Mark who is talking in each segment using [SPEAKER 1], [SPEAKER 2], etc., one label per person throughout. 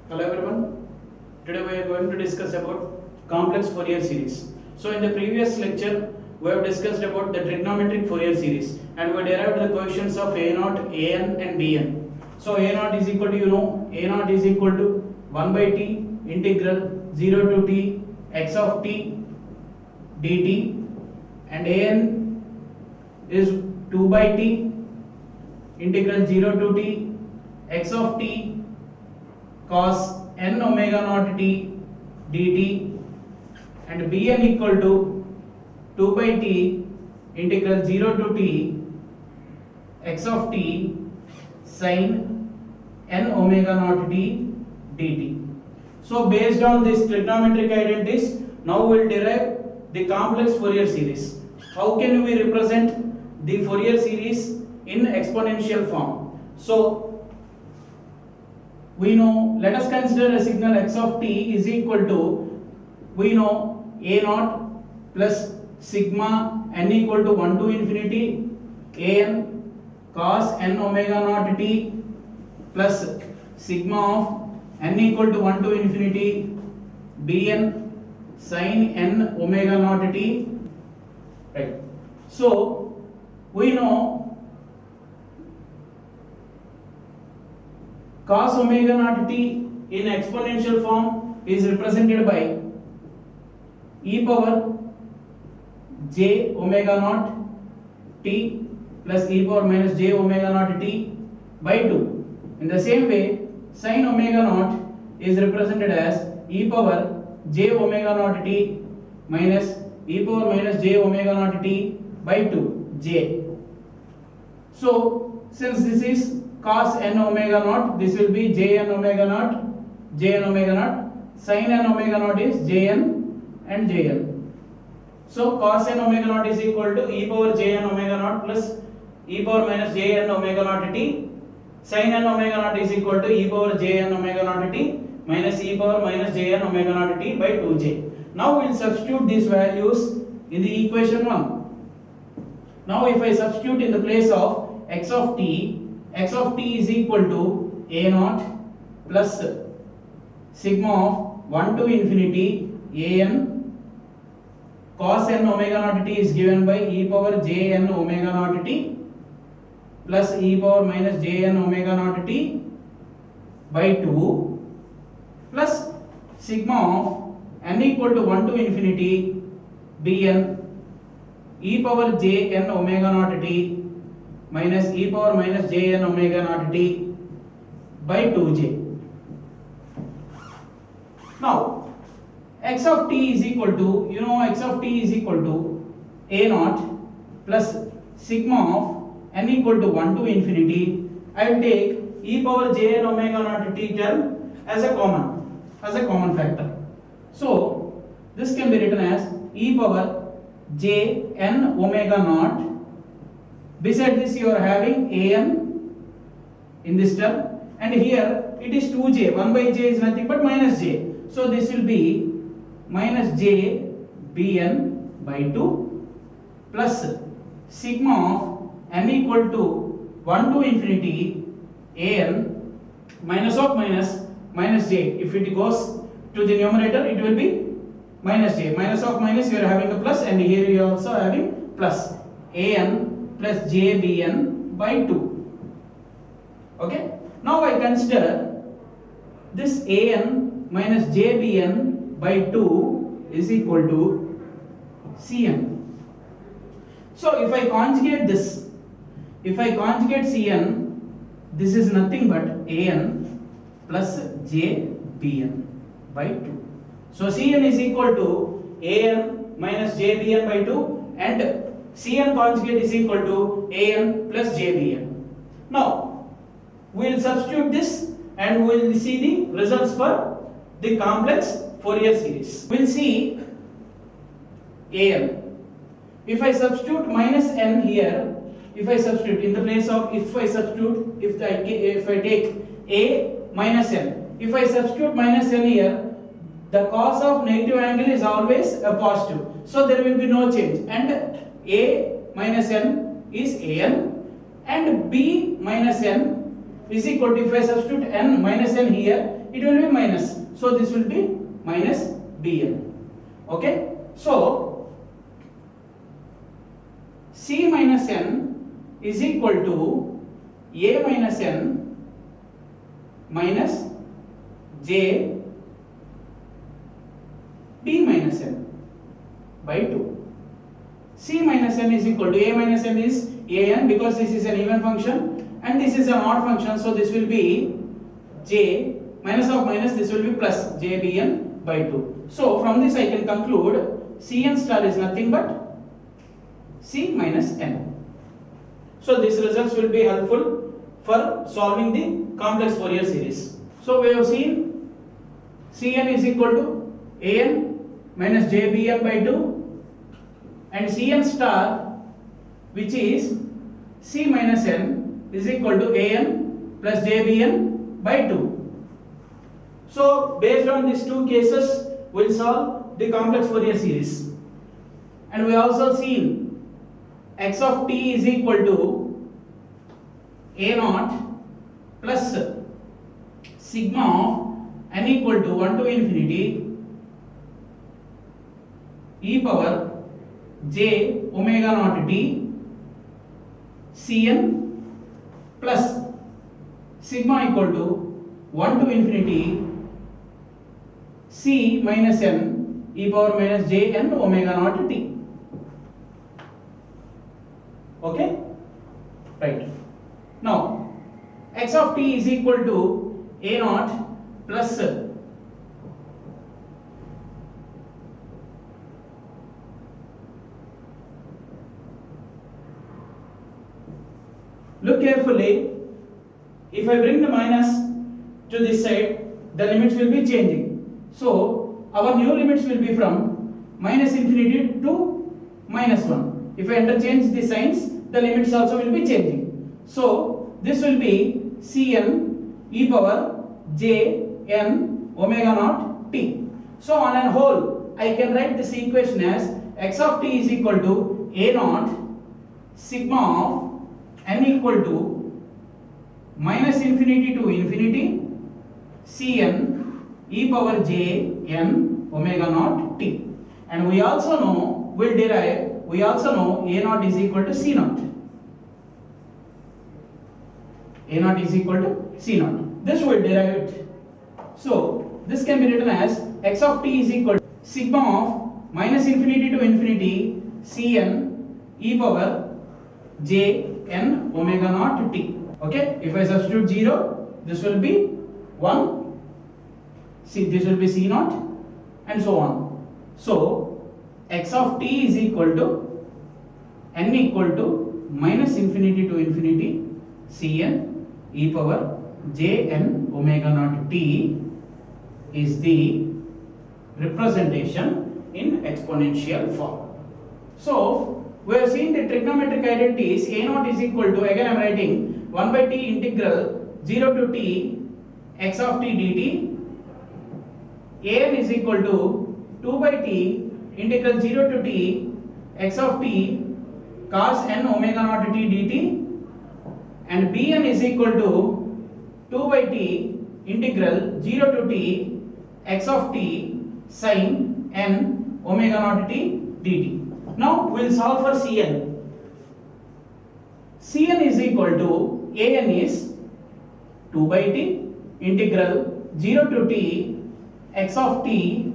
[SPEAKER 1] Hello everyone. Today we are going to discuss about complex Fourier series. So in the previous lecture we have discussed about the trigonometric Fourier series and we derived the coefficients of a0, an and bn. So a0 is equal to a0 is equal to 1 by t integral 0 to t x of t dt and an is 2 by t integral 0 to t x of t cos n omega naught t dt and bn equal to 2 by t integral 0 to t x of t sin n omega naught t dt. So based on this trigonometric identities, now we will derive the complex Fourier series. How can we represent the Fourier series in exponential form? So we know, let us consider a signal x of t is equal to, we know a naught plus sigma n equal to 1 to infinity an cos n omega naught t plus sigma of n equal to 1 to infinity bn sin n omega naught t, right? So we know cos omega naught t in exponential form is represented by e power j omega naught t plus e power minus j omega naught t by 2. In the same way, sin omega naught is represented as e power j omega naught t minus e power minus j omega naught t by 2 j. So since this is cos n omega naught, this will be jn omega naught, jn omega naught, sin n omega naught is jn and jn. So cos n omega naught is equal to e power jn omega naught plus e power minus jn omega naught t, sin n omega naught is equal to e power jn omega naught t minus e power minus jn omega naught t by 2j. Now we will substitute these values in the equation 1. Now if I substitute in the place of x of t is equal to a naught plus sigma of 1 to infinity an cos n omega naught t is given by e power j n omega naught t plus e power minus j n omega naught t by 2 plus sigma of n equal to 1 to infinity bn e power j n omega naught t minus e power minus j n omega naught t by 2j. Now x of t is equal to, x of t is equal to a naught plus sigma of n equal to 1 to infinity. I will take e power j n omega naught t term as a common factor. So this can be written as e power j n omega naught. Beside this you are having an in this term and here it is 2j, 1 by j is nothing but minus j. So this will be minus j bn by 2 plus sigma of n equal to 1 to infinity an minus of minus j. If it goes to the numerator it will be minus j. Minus of minus you are having a plus and here you are also having plus an plus jbn by 2. Okay, now I consider this an minus jbn by 2 is equal to cn. So if I conjugate cn, this is nothing but an plus jbn by 2. So cn is equal to an minus jbn by 2 and cn conjugate is equal to an plus jbn. Now we will substitute this and we will see the results for the complex Fourier series. We will see an. If I substitute minus n here, if I substitute in the place of, if I take a minus n, if I substitute minus n here, the cos of negative angle is always a positive, so there will be no change and a minus n is an and b minus n is equal to, if I substitute n minus n here, it will be minus. So this will be minus Bn. Okay. So C minus n is equal to A minus n minus J B minus n by 2. C minus n is equal to A minus n is an, because this is an even function and this is an odd function, so this will be j minus of minus, this will be plus jbn by 2. So from this I can conclude Cn star is nothing but C minus n. So these results will be helpful for solving the complex Fourier series. So we have seen Cn is equal to an minus jbn by 2 and Cn star, which is C minus n, is equal to an plus jbn by 2. So based on these two cases we will solve the complex Fourier series. And we also seen x of t is equal to a naught plus sigma of n equal to 1 to infinity e power j omega naught t Cn plus sigma equal to 1 to infinity C minus n e power minus j n omega naught t. Okay, right. Now x of t is equal to a naught plus look carefully. If I bring the minus to this side, the limits will be changing. So our new limits will be from minus infinity to minus 1. If I interchange the signs, the limits also will be changing. So this will be Cn e power j n omega naught t. So on a whole, I can write this equation as x of t is equal to a naught sigma of n equal to minus infinity to infinity Cn e power j n omega naught t. And we also know, we also know a naught is equal to c naught. A naught is equal to c naught. This will derive it. So this can be written as x of t is equal to sigma of minus infinity to infinity Cn e power j n omega naught t. Okay, if I substitute 0, this will be 1, see this will be c naught and so on. So x of t is equal to n equal to minus infinity to infinity Cn e power j n omega naught t is the representation in exponential form. So we have seen the trigonometric identities. A naught is equal to, again I am writing 1 by t integral 0 to t x of t dt. An is equal to 2 by t integral 0 to t x of t cos n omega naught t dt. And Bn is equal to 2 by t integral 0 to t x of t sin n omega naught t dt. Now we will solve for Cn. Cn is equal to An is 2 by t integral 0 to t x of t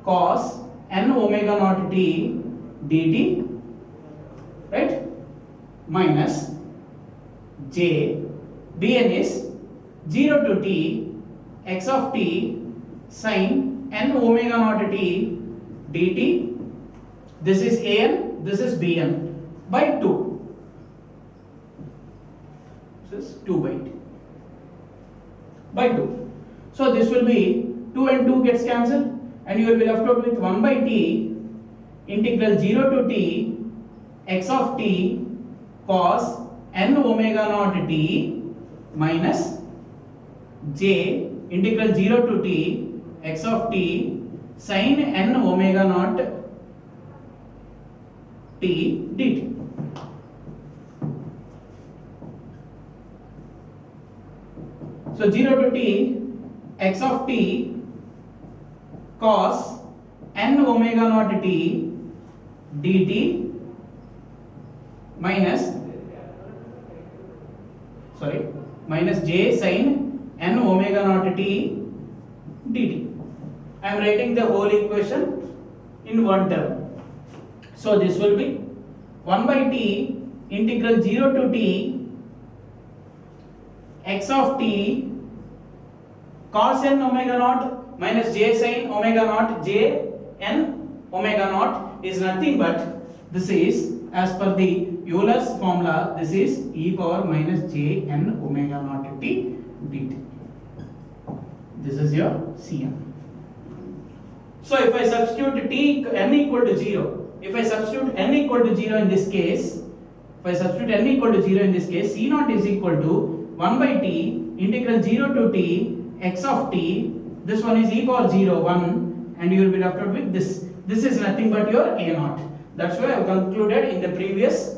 [SPEAKER 1] cos n omega naught t dt, right, minus j. Bn is 0 to t x of t sin n omega naught t dt. This is An, this is Bn by 2. This is 2 by t by 2. So this will be 2 and 2 gets cancelled and you will be left out with 1 by t integral 0 to t x of t cos n omega naught t minus j integral 0 to t x of t sin n omega naught t dt. So 0 to t x of t cos n omega naught t dt minus j sin n omega naught t dt. I am writing the whole equation in one term. So this will be 1 by t integral 0 to t x of t cos n omega naught minus j sin omega naught j n omega naught is nothing but this is as per the Euler's formula, this is e power minus j n omega naught t dt. This is your Cn. So if I substitute t n equal to 0, if I substitute n equal to 0 in this case, C naught is equal to 1 by t integral 0 to t x of t, this one is e power 0 1 and you will be left out with this. This is nothing but your a naught. That's why I have concluded in the previous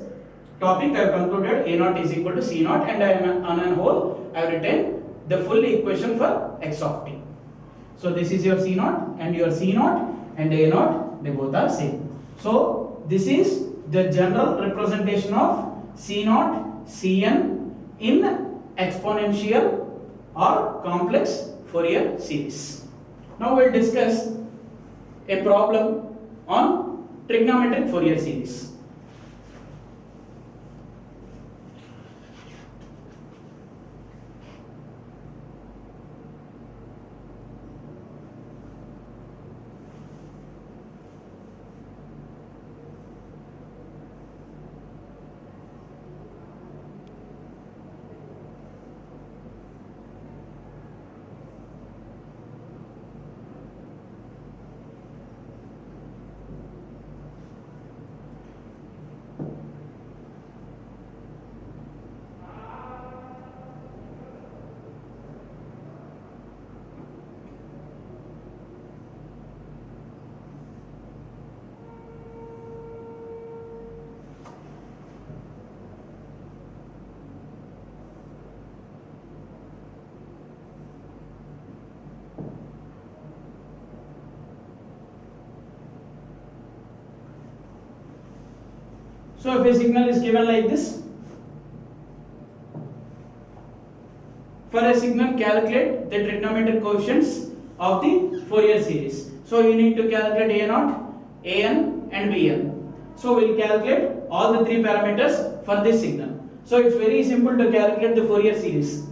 [SPEAKER 1] topic, I have concluded a naught is equal to C naught, and on a whole I have written the full equation for x of t. So this is your C naught and your C naught and a naught, they both are same. So this is the general representation of C naught Cn in exponential or complex Fourier series. Now we will discuss a problem on trigonometric Fourier series. So if a signal is given like this, for a signal calculate the trigonometric coefficients of the Fourier series. So you need to calculate a naught, an and bn. So we will calculate all the three parameters for this signal. So it's very simple to calculate the Fourier series.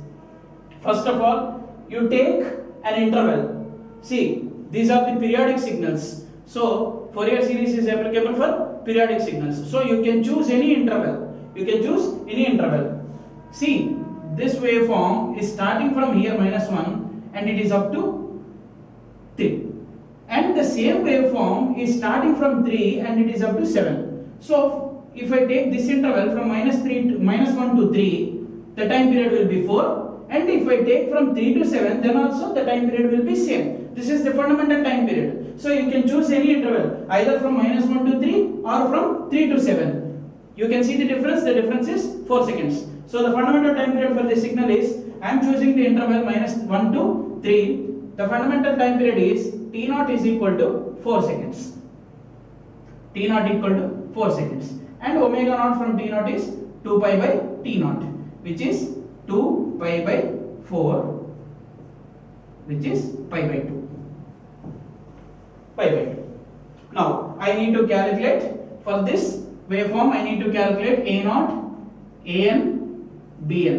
[SPEAKER 1] First of all, you take an interval. See, these are the periodic signals. So Fourier series is applicable for periodic signals. So you can choose any interval. See, this waveform is starting from here -1 and it is up to 3. And the same waveform is starting from 3 and it is up to 7. So if I take this interval from -1 to 3, the time period will be 4. And if I take from 3 to 7, then also the time period will be same. This is the fundamental time period. So you can choose any interval, either from -1 to 3 or from 3 to 7. You can see the difference. The difference is 4 seconds. So the fundamental time period for this signal is, I am choosing the interval -1 to 3. The fundamental time period is t naught is equal to 4 seconds. And omega naught from t naught is 2 pi by t naught, which is 2 pi by 4, which is pi by 2. Now I need to calculate for this waveform, I need to calculate a naught, an, bn.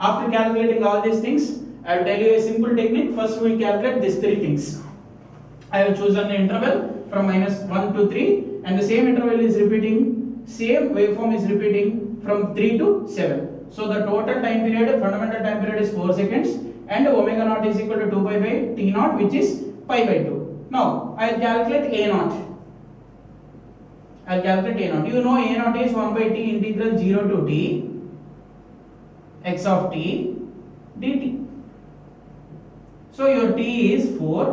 [SPEAKER 1] After calculating all these things, I will tell you a simple technique. First we calculate these three things. I have chosen the interval from -1 to 3 and the same interval is repeating, same waveform is repeating from 3 to 7. So the total time period, fundamental time period is 4 seconds and omega naught is equal to 2 pi by t naught, which is pi by 2. Now I will calculate a naught. You know a naught is 1 by t integral 0 to t x of t dt. So your t is 4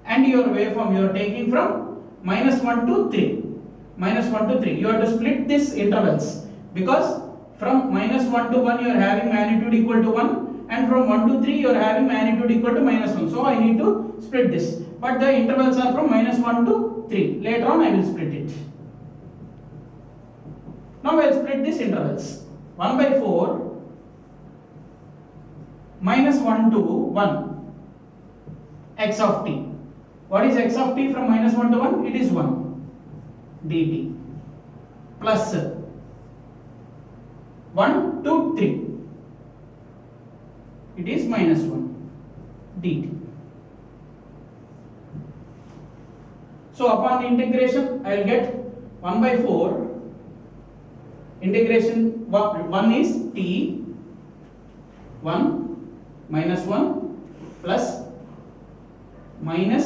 [SPEAKER 1] and your waveform you are taking from -1 to 3. You have to split these intervals because from -1 to 1 you are having magnitude equal to 1 and from 1 to 3 you are having magnitude equal to -1. So I need to split this. But the intervals are from -1 to 3. Later on I will split it. Now I will split these intervals. 1 by 4 -1 to 1 x of t. What is x of t from -1 to 1? It is 1 dt plus 1 to 3. It is -1 dt. So upon the integration I will get 1 by 4 integration 1 is t 1 minus 1 plus minus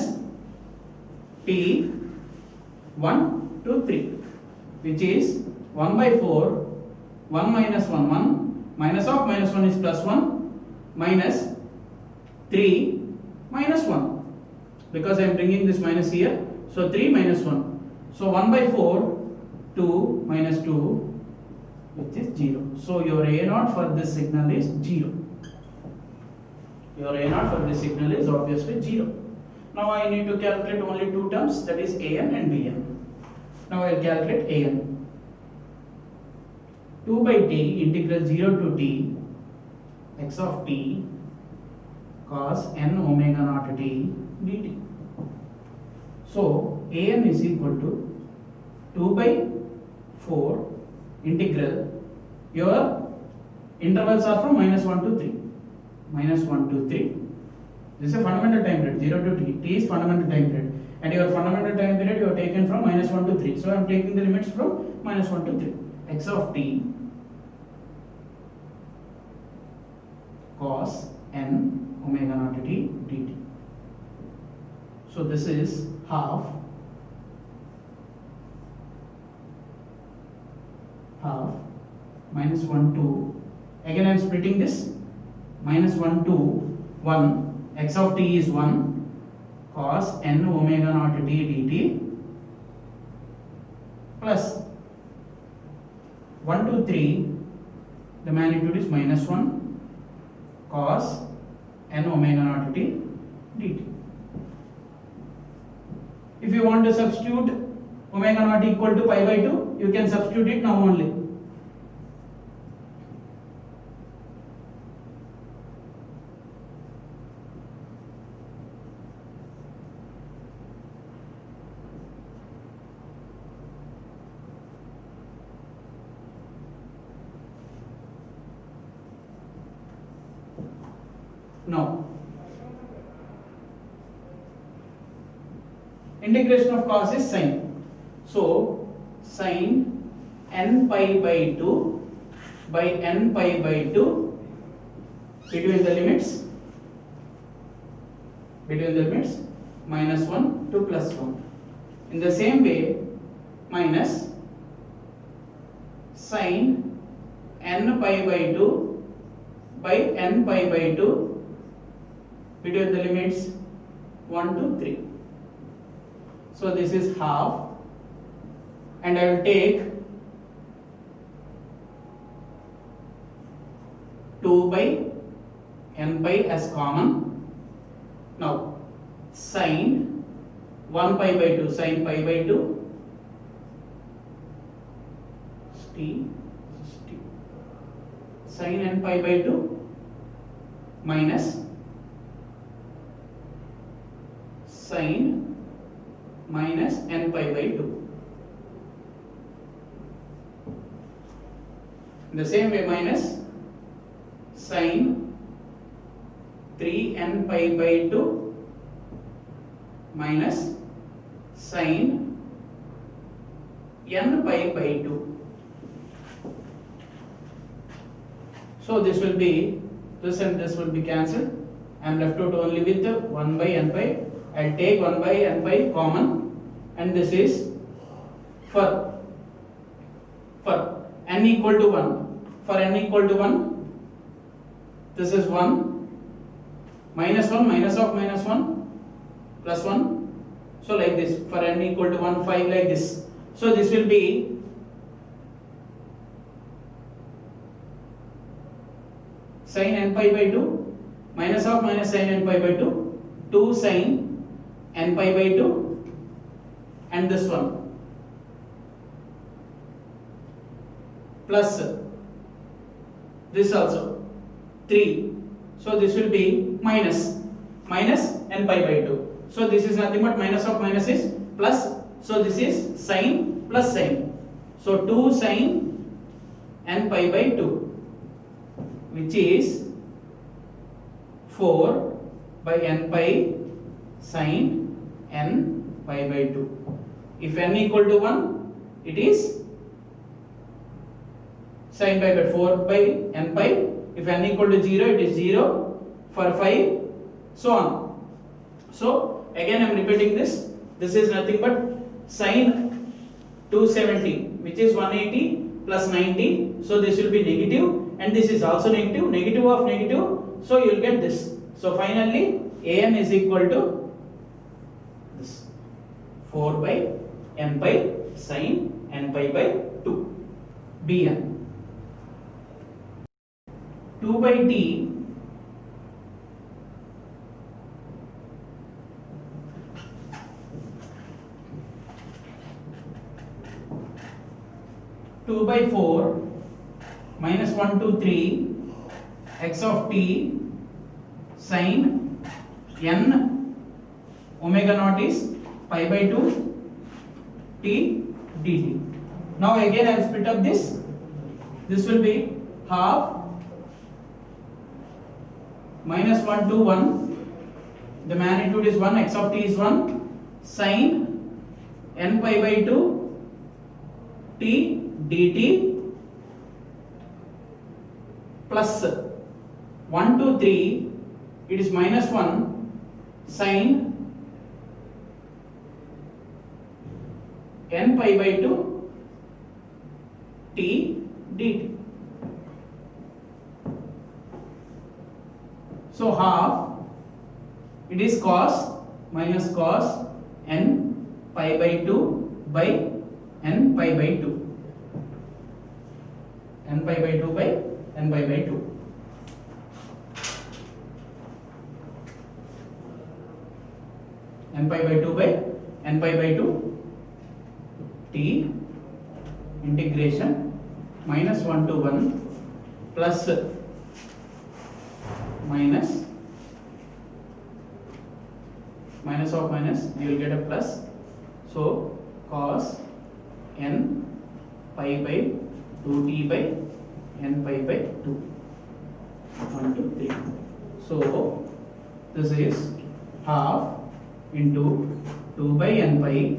[SPEAKER 1] t 1 to 3, which is 1 by 4 1 minus 1 1 minus of minus 1 is plus 1 minus 3 minus 1, because I am bringing this minus here, so 3 minus 1, so 1 by 4 2 minus 2, which is 0. So your A0 for this signal is 0. Your A0 for this signal is obviously 0. Now I need to calculate only two terms, that is An and Bn. Now I will calculate An. 2 by t integral 0 to t x of t cos n omega naught t dt. So An is equal to 2 by 4 integral, your intervals are from -1 to 3. -1 to 3. This is a fundamental time period, 0 to t. T is fundamental time period. And your fundamental time period you have taken from -1 to 3. So I am taking the limits from -1 to 3. X of t cos n omega naught t dt. So this is half -1 to, again I am splitting this, -1 to 1, x of t is 1 cos n omega naught t dt plus 1 to 3, the magnitude is -1 cos n omega naught t dt. If you want to substitute omega naught equal to pi by 2, you can substitute it now only. Now, integration of cos is sine. So, sine n pi by 2 by n pi by 2 between the limits -1 to +1. In the same way, minus sine n pi by 2 by n pi by 2 between the limits 1 to 3. So this is half, and I will take 2 by n pi as common. Now sine 1 pi by 2, sine pi by 2 sine n pi by 2 minus sine minus n pi by 2. In the same way, minus sine 3n pi by 2 minus sine n pi by 2. So this will be, this and this will be cancelled. I am left out only with 1 by n pi. I will take 1 by n pi common, and this is for n equal to 1. For n equal to 1, this is 1 minus 1 minus of minus 1 plus 1. So like this, for n equal to 1, 5 like this. So this will be sin n pi by 2 minus of minus sin n pi by 2, 2 sin n pi by 2, and this one plus this also 3. So this will be minus n pi by 2. So this is nothing but minus of minus is plus. So this is sin plus sin. So 2 sin n pi by 2, which is 4 by n pi sin n pi by 2. If n equal to 1, it is sin pi by 4 by n pi. If n equal to 0, it is 0 for 5, so on. So again I am repeating this. This is nothing but sin 270, which is 180 plus 90. So this will be negative, and this is also negative. Negative of negative, so you will get this. So finally an is equal to this 4 by n pi sin n pi by 2 bn. 2 by t two by 4 minus 1 2 3 x of t sin n omega naught is pi by 2 t dt. Now again I will split up this. This will be half minus 1 to 1, the magnitude is 1, x of t is 1, sin n pi by 2 t dt plus 1 to 3, it is minus 1 sin n pi by 2 t dt. So half, it is cos minus cos n pi by 2 by n pi by 2. N pi by 2 by n pi by 2. N pi by 2 by n pi by 2 t integration minus 1 to 1 plus minus of minus, you will get a plus. So cos n pi by 2t by n pi by 2. 1 2 3. So this is half into 2 by n pi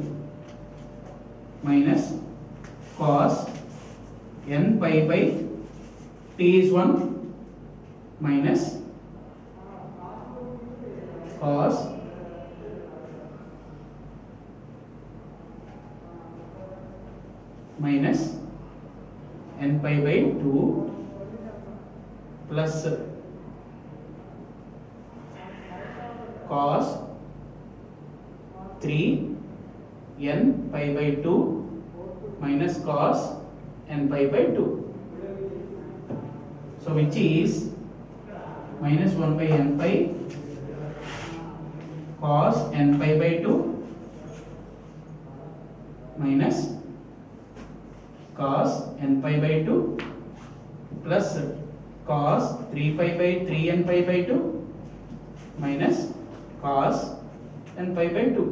[SPEAKER 1] minus cos n pi by t is 1 minus cos minus n pi by 2 plus cos 3 n pi by 2 minus cos n pi by 2. So which is minus 1 by n pi cos n pi by 2 minus cos n pi by 2 plus cos 3 pi by 3 n pi by 2 minus cos n pi by 2.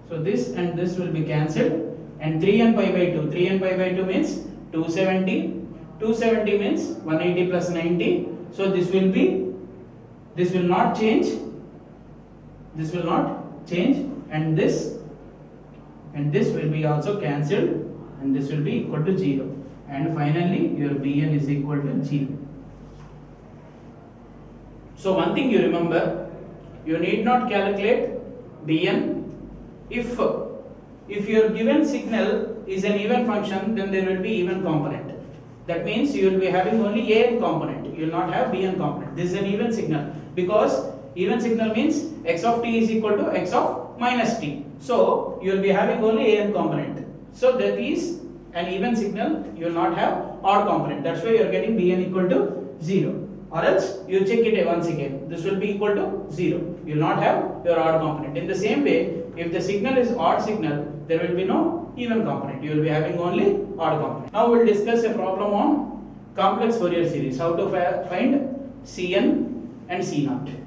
[SPEAKER 1] So this and this will be cancelled, and 3n pi by 2, 3n pi by 2 means 270, 270 means 180 plus 90. So this will not change, and this will be also cancelled, and this will be equal to 0, and finally your Bn is equal to 0. So one thing you remember, you need not calculate Bn. If your given signal is an even function, then there will be even component. That means you will be having only an component, you will not have Bn component. This is an even signal, because even signal means x of t is equal to x of minus t. So you will be having only an component. So that is an even signal, you will not have odd component. That's why you are getting Bn equal to 0. or else you check it once again. This will be equal to 0. You will not have your odd component. In the same way, if the signal is odd signal, there will be no even component. You will be having only odd component. Now we will discuss a problem on complex Fourier series. How to find Cn and C0.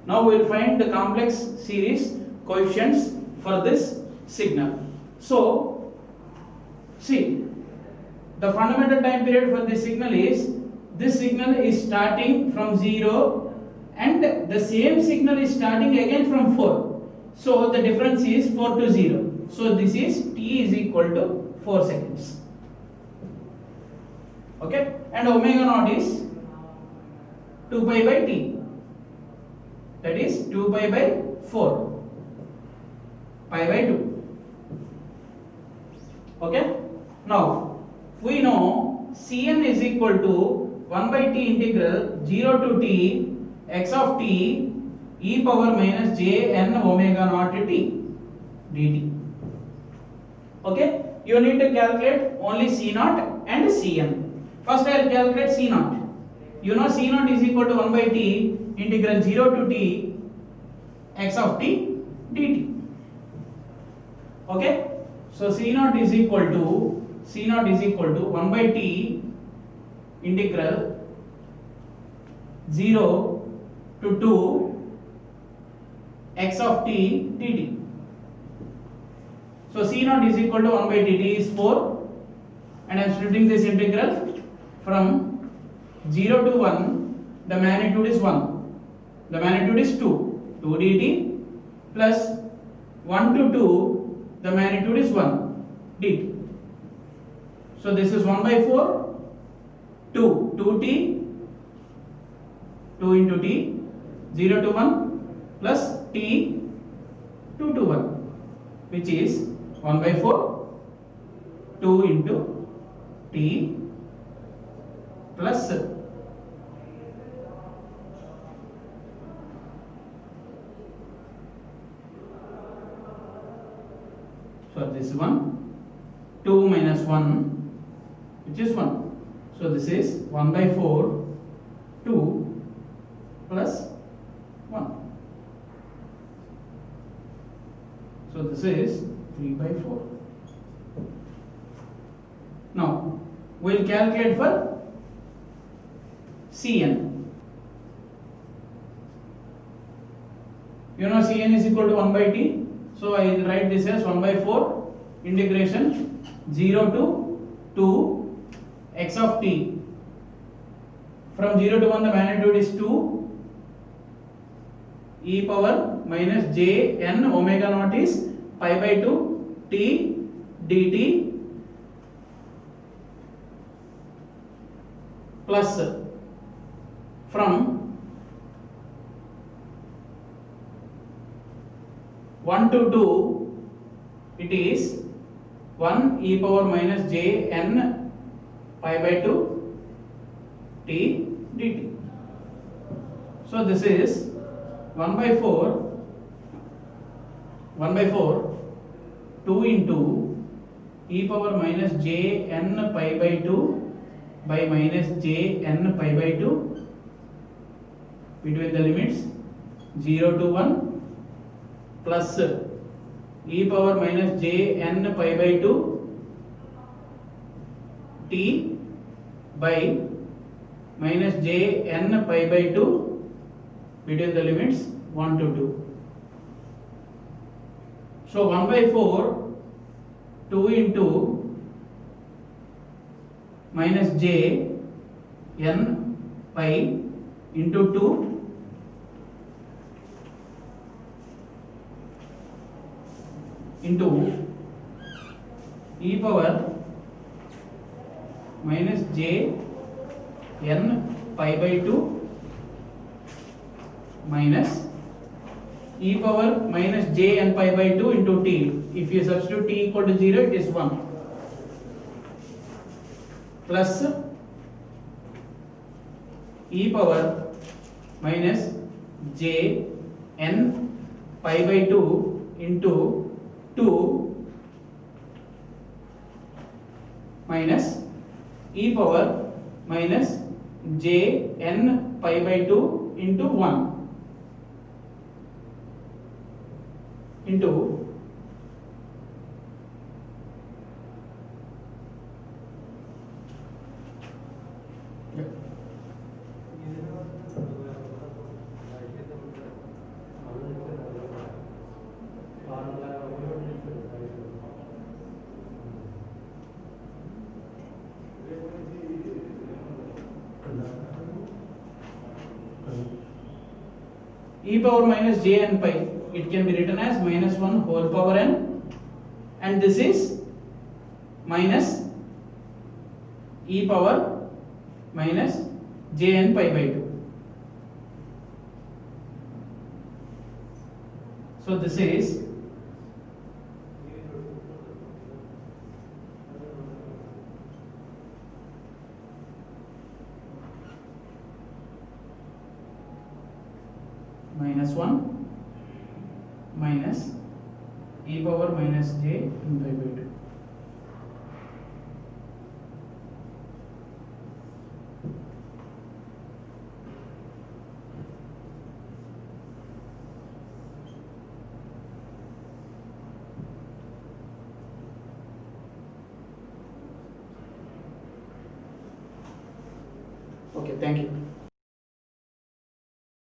[SPEAKER 1] Now we will find the complex series coefficients for this signal. So, see, the fundamental time period for this signal is starting from 0 and the same signal is starting again from 4. So, the difference is 4 to 0. So, this is t is equal to 4 seconds. Okay, and omega naught is 2 pi by t. That is 2 pi by 4, pi by 2. Okay. Now we know Cn is equal to 1 by t integral 0 to t x of t e power minus j n omega naught t dt. Okay. You need to calculate only C0 and Cn. First I will calculate C0. You know C0 is equal to 1 by t integral 0 to t x of t dt. Okay, so C0 is equal to 1 by t integral 0 to 2 x of t dt. So C0 is equal to 1 by t is 4, and I am splitting this integral from 0 to 1. The magnitude is 1. The magnitude is 2 dt plus 1 to 2, the magnitude is 1 dt. So this is 1 by 4, 2t, 2 into t, 0 to 1 plus t, 2 to 1, which is 1 by 4, 2 into t plus so this one 2 minus 1, which is 1. So this is 1 by 4, 2 plus 1. So this is 3 by 4. Now we will calculate for Cn. You know Cn is equal to 1 by t. So I will write this as 1 by 4 integration 0 to 2 x of t. From 0 to 1 the magnitude is 2 e power minus j n omega naught is pi by 2 t dt plus from 1 to 2 it is 1 e power minus j n pi by 2 t dt. So this is 1 by 4 2 into e power minus j n pi by 2 by minus j n pi by 2 between the limits 0 to 1 plus e power minus j n pi by 2 t by minus j n pi by 2 between the limits 1 to 2. So 1 by 4 2 into minus j n pi into 2 into e power minus j n pi by 2 minus e power minus j n pi by 2 into t. If you substitute t equal to 0, it is 1 plus e power minus j n pi by 2 into 2 minus e power minus j n pi by 2 into 1 into e power minus j n pi, it can be written as minus 1 whole power n, and this is minus e power minus j n pi by 2. So this is minus 1 minus e power minus j n pi by 2. Okay, thank you.